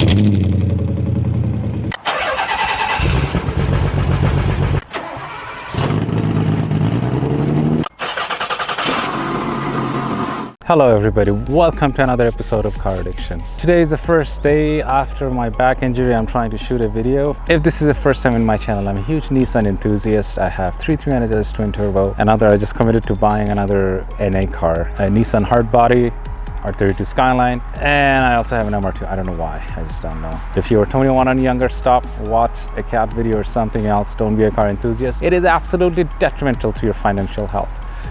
Hello everybody, welcome to another episode of Car Addiction. Today is the first day after my back injury. I'm trying to shoot a video. If this is the first time in my channel, I'm a huge Nissan enthusiast. I have 300S twin turbo. I just committed to buying another NA car, a Nissan hardbody, R32 Skyline, and I also have an MR2. I don't know why, I just don't know. If you're 21 and younger, stop, watch a cat video or something else. Don't be a car enthusiast. It is absolutely detrimental to your financial health.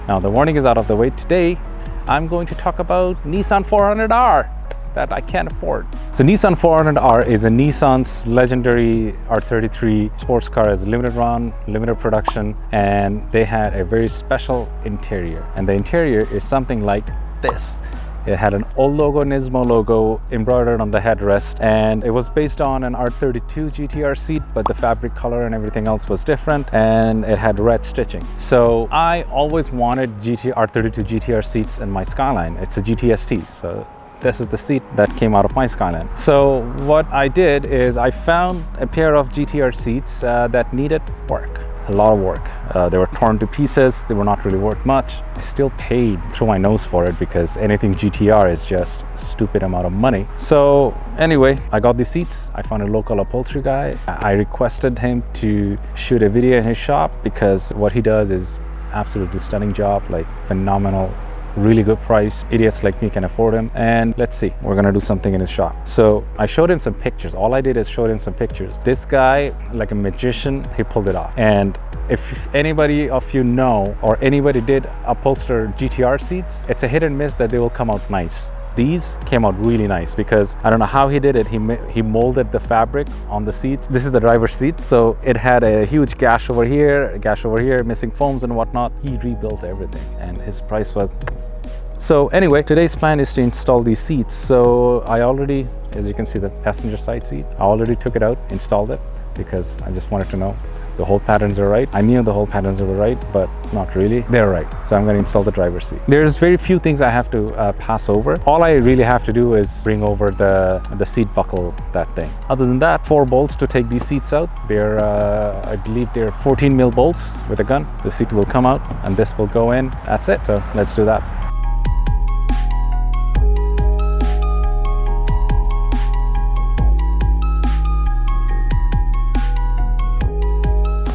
Now the warning is out of the way. Today I'm going to talk about Nissan 400R that I can't afford. So Nissan 400R is a Nissan's legendary R33 sports car. As limited run, limited production, and they had a very special interior. And the interior is something like this. It had an old logo, Nismo logo, embroidered on the headrest, and it was based on an R32 Gtr seat, but the fabric color and everything else was different, and it had red stitching. So I always wanted R32 Gtr seats in my Skyline. It's a GTST, so this is the seat that came out of my Skyline. So what I did is I found a pair of GTR seats that needed work. A lot of work. They were torn to pieces. They were not really worth much. I still paid through my nose for it because anything GTR is just a stupid amount of money. So anyway, I got these seats. I found a local upholstery guy. I requested him to shoot a video in his shop because what he does is absolutely stunning job, like phenomenal, really good price. Idiots like me can afford him. And let's see, we're gonna do something in his shop. So I showed him some pictures. All I did is showed him some pictures. This guy, like a magician, he pulled it off. And if anybody of you know, or anybody did upholster GTR seats, it's a hit and miss that they will come out nice. These came out really nice because I don't know how he did it. He molded the fabric on the seats. This is the driver's seat, so it had a huge gash over here, a gash over here, missing foams and whatnot. He rebuilt everything, and his price was. So anyway, today's plan is to install these seats. So I already, as you can see, the passenger side seat, I already took it out, installed it, because I just wanted to know the hole patterns are right. I knew the hole patterns were right, but not really. They're right. So I'm going to install the driver's seat. There's very few things I have to pass over. All I really have to do is bring over the seat buckle, that thing. Other than that, 4 bolts to take these seats out. They're, I believe they're 14 mil bolts with a gun. The seat will come out and this will go in. That's it. So let's do that.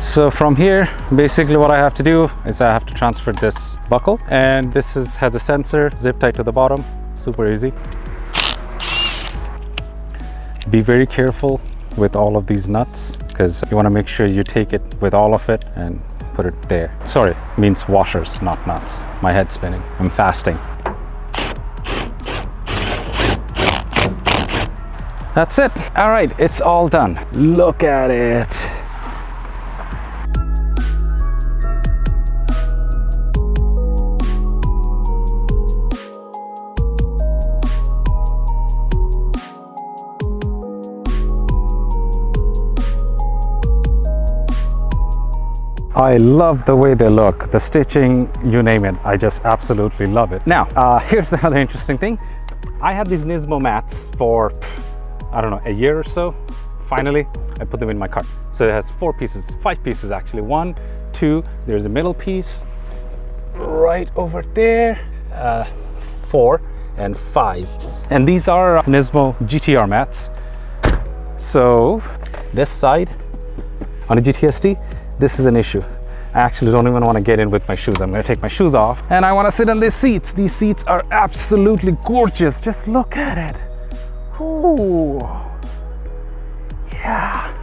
So from here, basically what I have to do is I have to transfer this buckle, and this has a sensor zip tied to the bottom. Super easy. Be very careful with all of these nuts because you want to make sure you take it with all of it and put it there. Sorry, means washers, not nuts. My head's spinning. I'm fasting. That's it. All right, it's all done. Look at it. I love the way they look, the stitching, you name it. I just absolutely love it. Now, here's another interesting thing. I had these Nismo Mats for, I don't know, a year or so. Finally, I put them in my car. So it has 4 pieces, 5 pieces actually. 1, 2, there's a middle piece right over there, 4 and 5. And these are Nismo Gtr Mats. So this side on a GTST, this is an issue. I actually don't even want to get in with my shoes. I'm going to take my shoes off and I want to sit on these seats. These seats are absolutely gorgeous. Just look at it. Ooh. Yeah.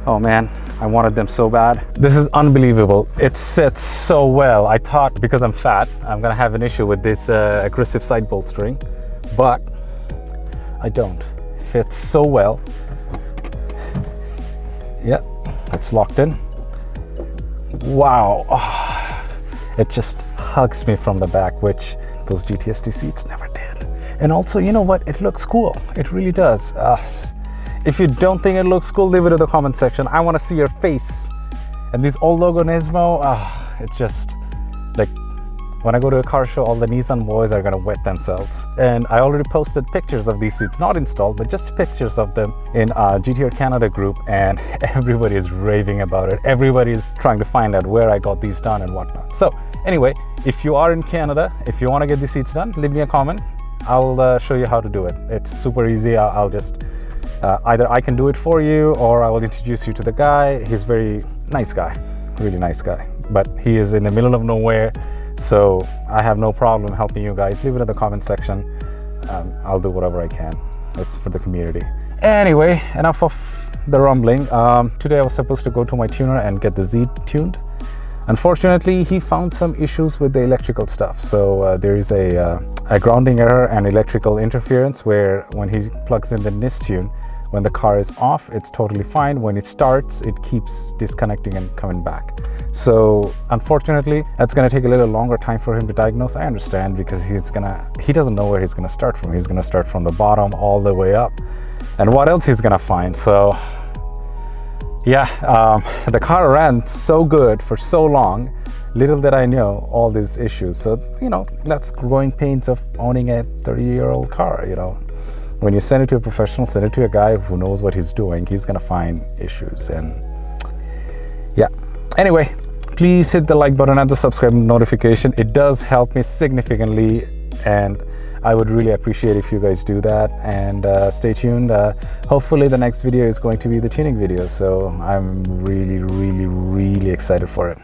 Oh man, I wanted them so bad. This is unbelievable. It sits so well. I thought because I'm fat, I'm going to have an issue with this aggressive side bolstering, but I don't. It fits so well. Yeah, that's locked in. Wow, oh, it just hugs me from the back, which those GTST seats never did. And also, you know what? It looks cool. It really does. If you don't think it looks cool, leave it in the comment section. I want to see your face. And this old logo Nismo, it's just like when I go to a car show, all the Nissan boys are gonna wet themselves. And I already posted pictures of these seats, not installed, but just pictures of them in GTR Canada group, and everybody is raving about it. Everybody is trying to find out where I got these done and whatnot. So anyway, if you are in Canada, if you want to get these seats done, leave me a comment. I'll show you how to do it. It's super easy. I'll just either I can do it for you, or I will introduce you to the guy. He's very nice guy, really nice guy, but he is in the middle of nowhere, so I have no problem helping you guys. Leave it in the comment section. I'll do whatever I can. It's for the community. Anyway, enough of the rumbling. Today I was supposed to go to my tuner and get the Z tuned. Unfortunately, he found some issues with the electrical stuff. So there is a grounding error and electrical interference, where when he plugs in the Nistune, when the car is off, it's totally fine. When it starts, it keeps disconnecting and coming back. So unfortunately, that's gonna take a little longer time for him to diagnose. I understand, because he doesn't know where he's gonna start from. He's gonna start from the bottom all the way up. And what else he's gonna find? So yeah, the car ran so good for so long. Little did I know all these issues. So, you know, that's growing pains of owning a 30-year-old car, you know. When you send it to a professional, send it to a guy who knows what he's doing, he's gonna find issues. And yeah, anyway, please hit the like button and the subscribe notification. It does help me significantly, and I would really appreciate if you guys do that. And stay tuned. Hopefully the next video is going to be the tuning video, so I'm really excited for it.